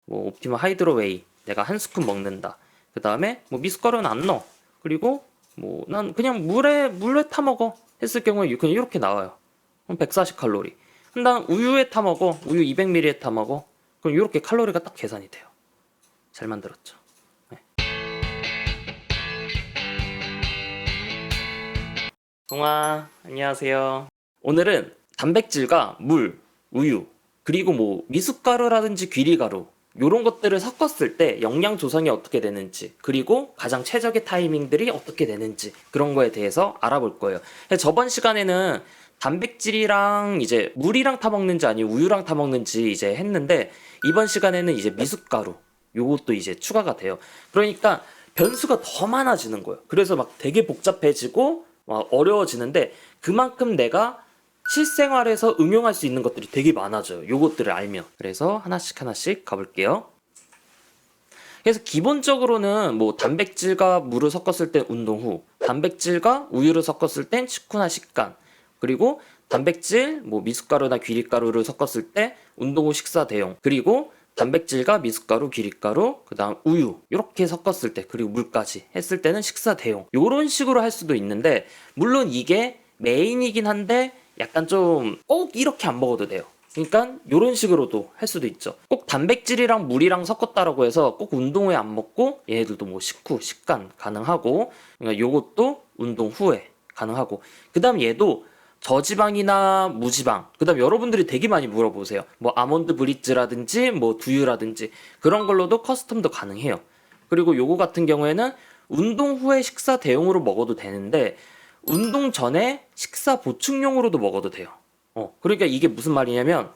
뭐 옵티머 하이드로웨이 내가 한 스푼 먹는다. 그 다음에 뭐 미숫가루는 안 넣어. 그리고 뭐 난 그냥 물에 타 먹어 했을 경우에 그냥 이렇게 나와요. 그럼 140칼로리. 그럼 난 우유에 타 먹어. 우유 200ml에 타 먹어. 그럼 이렇게 칼로리가 딱 계산이 돼요. 잘 만들었죠. 네. 동아 안녕하세요. 오늘은 단백질과 물, 우유, 그리고 뭐 미숫가루라든지 귀리가루 요런 것들을 섞었을 때 영양 조성이 어떻게 되는지, 그리고 가장 최적의 타이밍들이 어떻게 되는지 그런 거에 대해서 알아볼 거예요. 저번 시간에는 단백질이랑 이제 물이랑 타 먹는지 아니면 우유랑 타 먹는지 이제 했는데, 이번 시간에는 이제 미숫가루 요것도 이제 추가가 돼요. 그러니까 변수가 더 많아지는 거예요. 그래서 막 되게 복잡해지고 막 어려워지는데, 그만큼 내가 실생활에서 응용할 수 있는 것들이 되게 많아져요. 요것들을 알면. 그래서 하나씩 가볼게요. 그래서 기본적으로는 뭐 단백질과 물을 섞었을 때 운동 후, 단백질과 우유를 섞었을 땐 식후나 식간, 그리고 단백질, 뭐 미숫가루나 귀리가루를 섞었을 때 운동 후 식사 대용, 그리고 단백질과 미숫가루, 귀리가루, 그 다음 우유 이렇게 섞었을 때, 그리고 물까지 했을 때는 식사 대용. 요런 식으로 할 수도 있는데, 물론 이게 메인이긴 한데 약간 좀 꼭 이렇게 안 먹어도 돼요. 그러니까 이런 식으로도 할 수도 있죠. 꼭 단백질이랑 물이랑 섞었다라고 해서 꼭 운동 후에 안 먹고, 얘네들도 뭐 식후, 식간 가능하고, 그러니까 요것도 운동 후에 가능하고, 그 다음 얘도 저지방이나 무지방, 그 다음 여러분들이 되게 많이 물어보세요. 뭐 아몬드 브리즈라든지 뭐 두유라든지 그런 걸로도 커스텀도 가능해요. 그리고 요거 같은 경우에는 운동 후에 식사 대용으로 먹어도 되는데, 운동 전에 식사 보충용으로도 먹어도 돼요. 그러니까 이게 무슨 말이냐면,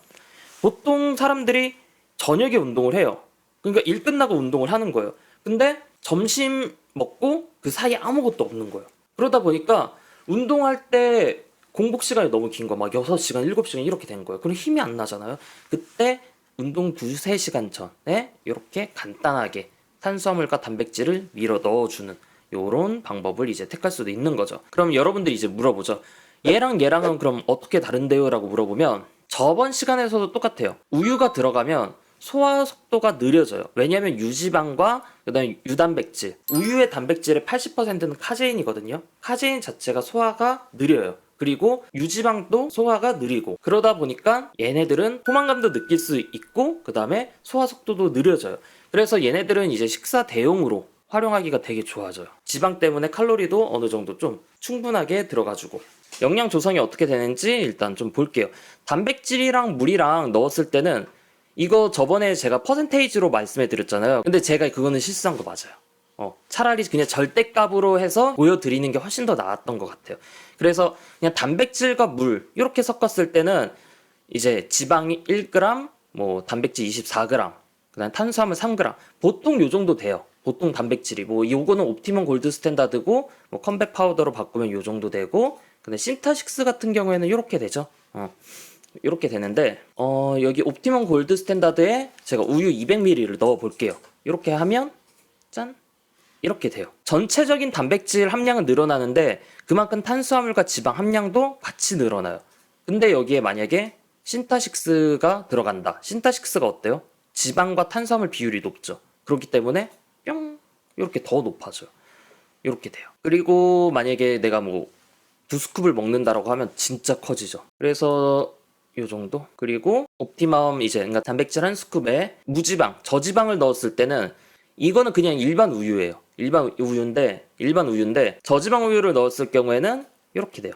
보통 사람들이 저녁에 운동을 해요. 그러니까 일 끝나고 운동을 하는 거예요. 근데 점심 먹고 그 사이에 아무것도 없는 거예요. 그러다 보니까 운동할 때 공복 시간이 너무 긴 거, 막 6시간, 7시간 이렇게 된 거예요. 그럼 힘이 안 나잖아요. 그때 운동 2-3시간 전에 이렇게 간단하게 탄수화물과 단백질을 밀어 넣어주는 요런 방법을 이제 택할 수도 있는 거죠. 그럼 여러분들이 이제 물어보죠. 얘랑은 그럼 어떻게 다른데요? 라고 물어보면, 저번 시간에서도 똑같아요. 우유가 들어가면 소화 속도가 느려져요. 왜냐면 유지방과 그다음에 유단백질, 우유의 단백질의 80%는 카제인이거든요. 카제인 자체가 소화가 느려요. 그리고 유지방도 소화가 느리고, 그러다 보니까 얘네들은 포만감도 느낄 수 있고, 그 다음에 소화 속도도 느려져요. 그래서 얘네들은 이제 식사 대용으로 활용하기가 되게 좋아져요. 지방 때문에 칼로리도 어느 정도 좀 충분하게 들어가주고. 영양 조성이 어떻게 되는지 일단 좀 볼게요. 단백질이랑 물이랑 넣었을 때는, 이거 저번에 제가 퍼센테이지로 말씀해 드렸잖아요. 근데 제가 그거는 실수한 거 맞아요. 차라리 그냥 절대값으로 해서 보여드리는 게 훨씬 더 나았던 것 같아요. 그래서 그냥 단백질과 물 이렇게 섞었을 때는 이제 지방이 1g, 뭐 단백질 24g, 그다음 탄수화물 3g, 보통 요 정도 돼요. 보통 단백질이 뭐 요거는 옵티멈 골드 스탠다드고, 뭐 컴백 파우더로 바꾸면 요 정도 되고, 근데 신타식스 같은 경우에는 이렇게 되죠. 이렇게 되는데, 여기 옵티멈 골드 스탠다드에 제가 우유 200ml를 넣어 볼게요. 이렇게 하면 짠, 이렇게 돼요. 전체적인 단백질 함량은 늘어나는데 그만큼 탄수화물과 지방 함량도 같이 늘어나요. 근데 여기에 만약에 신타식스가 들어간다. 신타식스가 어때요? 지방과 탄수화물 비율이 높죠. 그렇기 때문에 뿅, 이렇게 더 높아져요. 이렇게 돼요. 그리고 만약에 내가 뭐 2스쿱을 먹는다라고 하면 진짜 커지죠. 그래서 요 정도. 그리고 옵티멈 이제 그러니까 단백질 1스쿱에 무지방, 저지방을 넣었을 때는, 이거는 그냥 일반 우유예요. 일반 우유인데 저지방 우유를 넣었을 경우에는 이렇게 돼요.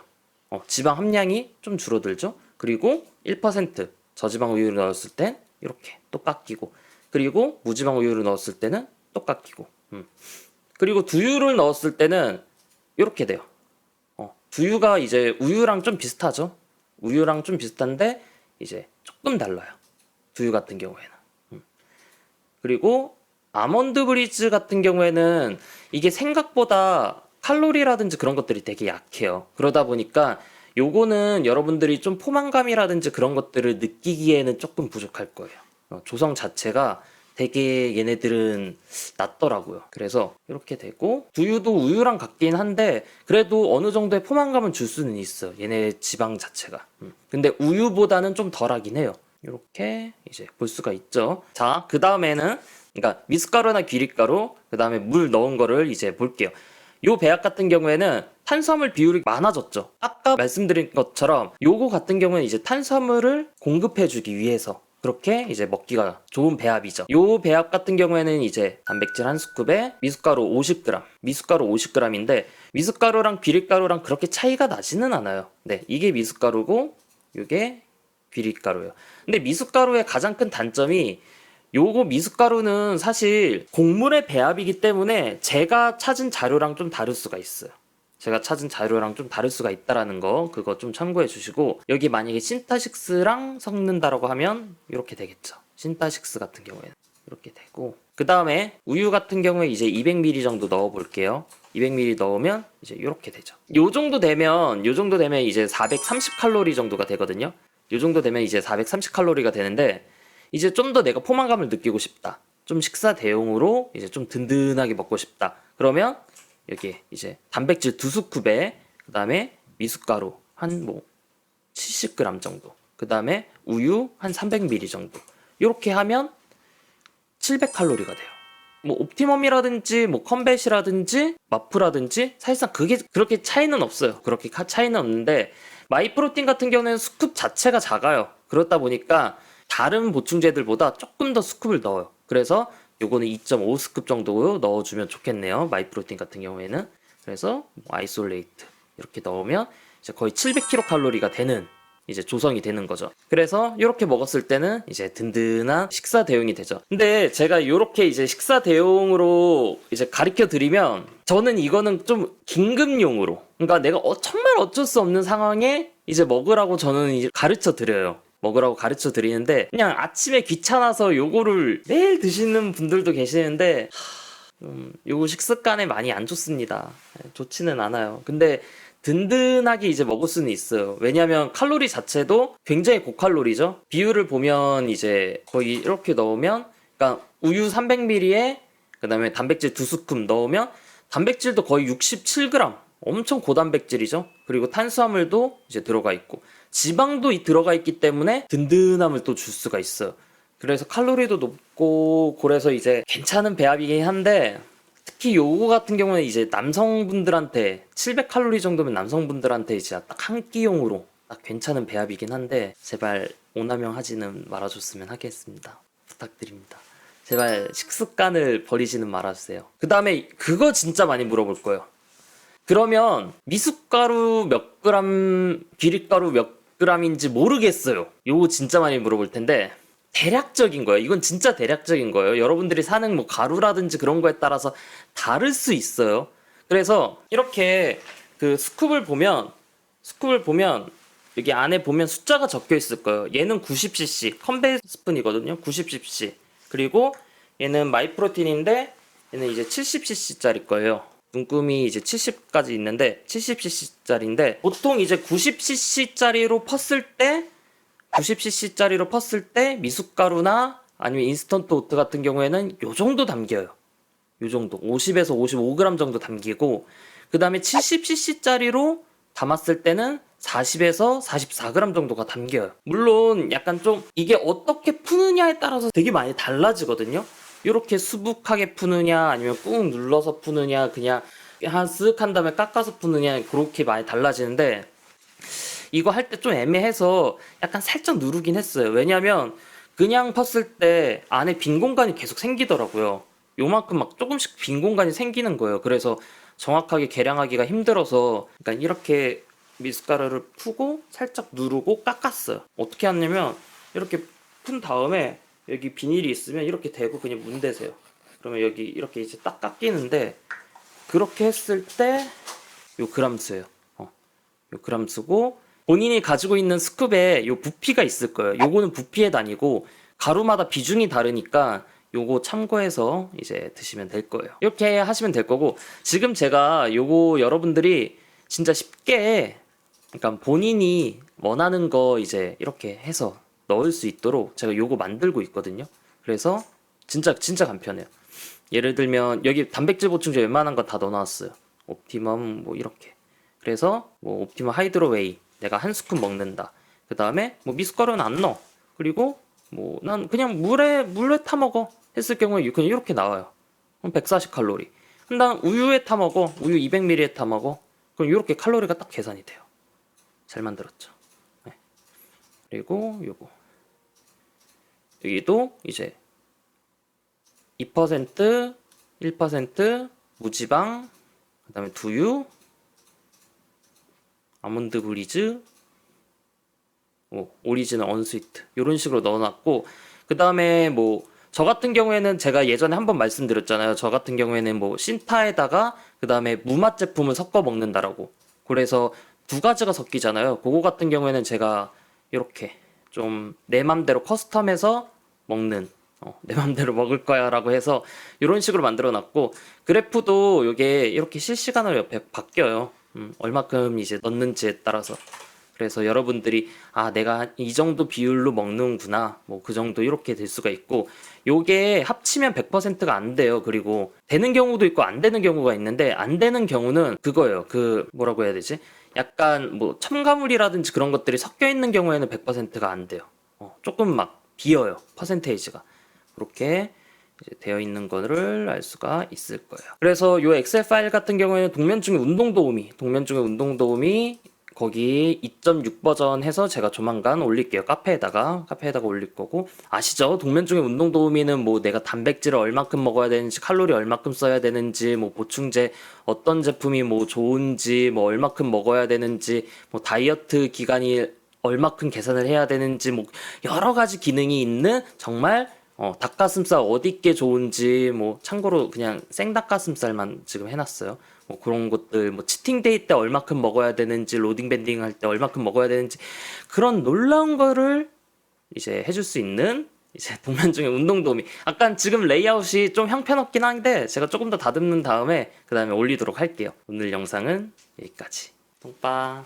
지방 함량이 좀 줄어들죠. 그리고 1% 저지방 우유를 넣었을 땐 이렇게 또 깎이고, 그리고 무지방 우유를 넣었을 때는 또 깎이고, 그리고 두유를 넣었을 때는 이렇게 돼요. 두유가 이제 우유랑 좀 비슷하죠. 우유랑 좀 비슷한데 이제 조금 달라요. 두유 같은 경우에는. 그리고 아몬드 브리즈 같은 경우에는 이게 생각보다 칼로리라든지 그런 것들이 되게 약해요. 그러다 보니까 요거는 여러분들이 좀 포만감이라든지 그런 것들을 느끼기에는 조금 부족할 거예요. 조성 자체가 되게 얘네들은 낮더라고요. 그래서 이렇게 되고, 두유도 우유랑 같긴 한데 그래도 어느 정도의 포만감은 줄 수는 있어, 얘네 지방 자체가. 근데 우유보다는 좀 덜하긴 해요. 이렇게 이제 볼 수가 있죠. 자, 그 다음에는 그러니까 미숫가루나 귀릿가루, 그 다음에 물 넣은 거를 이제 볼게요. 요 배합 같은 경우에는 탄수화물 비율이 많아졌죠. 아까 말씀드린 것처럼 요거 같은 경우는 이제 탄수화물을 공급해주기 위해서 그렇게 이제 먹기가 좋은 배합이죠. 요 배합 같은 경우에는 이제 단백질 한 스쿱에 미숫가루 50g, 미숫가루 50g인데 미숫가루랑 귀릿가루랑 그렇게 차이가 나지는 않아요. 네, 이게 미숫가루고 이게 귀릿가루예요. 근데 미숫가루의 가장 큰 단점이 요거 미숫가루는 사실 곡물의 배합이기 때문에 제가 찾은 자료랑 좀 다를 수가 있어요. 제가 찾은 자료랑 좀 다를 수가 있다라는 거 그거 좀 참고해 주시고 여기 만약에 신타식스랑 섞는다라고 하면 이렇게 되겠죠. 신타식스 같은 경우에는 이렇게 되고 그 다음에 우유 같은 경우에 이제 200ml 정도 넣어 볼게요. 200ml 넣으면 이제 이렇게 되죠. 요 정도 되면 이제 430칼로리 정도가 되거든요. 요 정도 되면 이제 430칼로리가 되는데 이제 좀 더 내가 포만감을 느끼고 싶다. 좀 식사 대용으로 이제 좀 든든하게 먹고 싶다. 그러면 여기에 이제 단백질 2스쿱에 그 다음에 미숫가루 한 뭐 70g 정도. 그 다음에 우유 한 300ml 정도. 이렇게 하면 700칼로리가 돼요. 뭐 옵티멈이라든지 뭐 컴뱃이라든지 마프라든지 사실상 그게 그렇게 차이는 없어요. 그렇게 차이는 없는데 마이프로틴 같은 경우는 스쿱 자체가 작아요. 그렇다 보니까 다른 보충제들보다 조금 더 스쿱을 넣어요. 그래서 요거는 2.5스쿱 정도 넣어주면 좋겠네요. 마이프로틴 같은 경우에는. 그래서 뭐 아이솔레이트 이렇게 넣으면 이제 거의 700kcal가 되는 이제 조성이 되는 거죠. 그래서 이렇게 먹었을 때는 이제 든든한 식사 대용이 되죠. 근데 제가 이렇게 이제 식사 대용으로 이제 가르쳐 드리면 저는 이거는 좀 긴급용으로 그러니까 내가 정말 어쩔 수 없는 상황에 이제 먹으라고 저는 이제 가르쳐 드려요. 먹으라고 가르쳐 드리는데 그냥 아침에 귀찮아서 요거를 매일 드시는 분들도 계시는데 요거 식습관에 많이 안 좋습니다. 좋지는 않아요. 근데 든든하게 이제 먹을 수는 있어요. 왜냐면 칼로리 자체도 굉장히 고칼로리죠. 비율을 보면 이제 거의 이렇게 넣으면 그러니까 우유 300ml에 그 다음에 단백질 2스쿱 넣으면 단백질도 거의 67g 엄청 고단백질이죠. 그리고 탄수화물도 이제 들어가 있고 지방도 들어가 있기 때문에 든든함을 또 줄 수가 있어요. 그래서 칼로리도 높고 그래서 이제 괜찮은 배합이긴 한데 특히 요거 같은 경우는 이제 남성분들한테 700칼로리 정도면 남성분들한테 이제 딱 한 끼용으로 딱 괜찮은 배합이긴 한데 제발 오남용 하지는 말아줬으면 하겠습니다. 부탁드립니다. 제발 식습관을 버리지는 말아주세요. 그 다음에 그거 진짜 많이 물어볼 거예요. 그러면 미숫가루 몇 그램, 귀릿가루 몇 g인지 모르겠어요. 요거 진짜 많이 물어볼 텐데 대략적인 거예요. 이건 진짜 대략적인 거예요. 여러분들이 사는 뭐 가루라든지 그런 거에 따라서 다를 수 있어요. 그래서 이렇게 그 스쿱을 보면 여기 안에 보면 숫자가 적혀 있을 거예요. 얘는 90cc 컴뱃 스푼이거든요. 90cc. 그리고 얘는 마이프로틴인데 얘는 이제 70cc 짜리 거예요. 눈금이 이제 70까지 있는데 70cc짜리인데 보통 이제 90cc짜리로 펐을 때 미숫가루나 아니면 인스턴트 오트 같은 경우에는 요 정도 담겨요. 요 정도 50에서 55g 정도 담기고 그 다음에 70cc짜리로 담았을 때는 40에서 44g 정도가 담겨요. 물론 약간 좀 이게 어떻게 푸느냐에 따라서 되게 많이 달라지거든요. 이렇게 수북하게 푸느냐 아니면 꾹 눌러서 푸느냐 그냥 쓱 한 다음에 깎아서 푸느냐 그렇게 많이 달라지는데 이거 할 때 좀 애매해서 약간 살짝 누르긴 했어요. 왜냐면 그냥 팠을 때 안에 빈 공간이 계속 생기더라고요. 요만큼 막 조금씩 빈 공간이 생기는 거예요. 그래서 정확하게 계량하기가 힘들어서 그러니까 이렇게 미숫가루를 푸고 살짝 누르고 깎았어요. 어떻게 하냐면 이렇게 푼 다음에 여기 비닐이 있으면 이렇게 대고 그냥 문대세요. 그러면 여기 이렇게 이제 딱 깎이는데 그렇게 했을 때 요 그람수예요. 요 그람수고 본인이 가지고 있는 스쿱에 요 부피가 있을 거예요. 요거는 부피에 다니고 가루마다 비중이 다르니까 요거 참고해서 이제 드시면 될 거예요. 이렇게 하시면 될 거고 지금 제가 요거 여러분들이 진짜 쉽게 그러니까 본인이 원하는 거 이제 이렇게 해서 넣을 수 있도록 제가 요거 만들고 있거든요. 그래서 진짜 간편해요. 예를 들면 여기 단백질 보충제 웬만한 거 다 넣어놨어요. 옵티멈 뭐 이렇게. 그래서 뭐 옵티멈 하이드로웨이 내가 한 스푼 먹는다. 그 다음에 뭐 미숫가루는 안 넣어. 그리고 뭐 난 그냥 물에 타 먹어 했을 경우에 그냥 이렇게 나와요. 그럼 140칼로리. 그럼 난 우유에 타 먹어. 우유 200ml에 타 먹어. 그럼 이렇게 칼로리가 딱 계산이 돼요. 잘 만들었죠. 네. 그리고 요거 여기도 이제 2%, 1% 무지방, 그 다음에 두유, 아몬드 브리즈, 오리지널 언스위트 이런 식으로 넣어놨고, 그 다음에 뭐 저 같은 경우에는 제가 예전에 한번 말씀드렸잖아요. 저 같은 경우에는 뭐 신타에다가 그 다음에 무맛 제품을 섞어 먹는다라고. 그래서 두 가지가 섞이잖아요. 그거 같은 경우에는 제가 이렇게 좀 내 맘대로 커스텀해서 먹는, 내 맘대로 먹을 거야 라고 해서 이런 식으로 만들어 놨고, 그래프도 이게 이렇게 실시간으로 옆에 바뀌어요. 얼마큼 이제 넣는지에 따라서. 그래서 여러분들이 내가 이 정도 비율로 먹는구나, 뭐 그 정도 이렇게 될 수가 있고, 요게 합치면 100%가 안 돼요. 그리고 되는 경우도 있고 안 되는 경우가 있는데, 안 되는 경우는 그거예요. 그 뭐라고 해야 되지? 약간 뭐 첨가물이라든지 그런 것들이 섞여 있는 경우에는 100%가 안 돼요. 조금 막 비어요. 퍼센테이지가. 그렇게 이제 되어 있는 거를 알 수가 있을 거예요. 그래서 요 엑셀 파일 같은 경우에는 동면 중에 운동 도우미 거기 2.6 버전 해서 제가 조만간 올릴게요. 카페에다가 올릴 거고, 아시죠? 동면 중에 운동 도우미는 뭐 내가 단백질을 얼마큼 먹어야 되는지, 칼로리 얼마큼 써야 되는지, 뭐 보충제 어떤 제품이 뭐 좋은지, 뭐 얼마큼 먹어야 되는지, 뭐 다이어트 기간이 얼마큼 계산을 해야 되는지, 뭐 여러 가지 기능이 있는, 정말 닭가슴살 어디 게 좋은지, 뭐 참고로 그냥 생닭가슴살만 지금 해놨어요. 뭐 그런 것들, 뭐 치팅데이 때 얼마큼 먹어야 되는지, 로딩 밴딩 할 때 얼마큼 먹어야 되는지, 그런 놀라운 거를 이제 해줄 수 있는 이제 동면 중에 운동 도우미. 약간 지금 레이아웃이 좀 형편없긴 한데 제가 조금 더 다듬는 다음에 그 다음에 올리도록 할게요. 오늘 영상은 여기까지. 똥빠.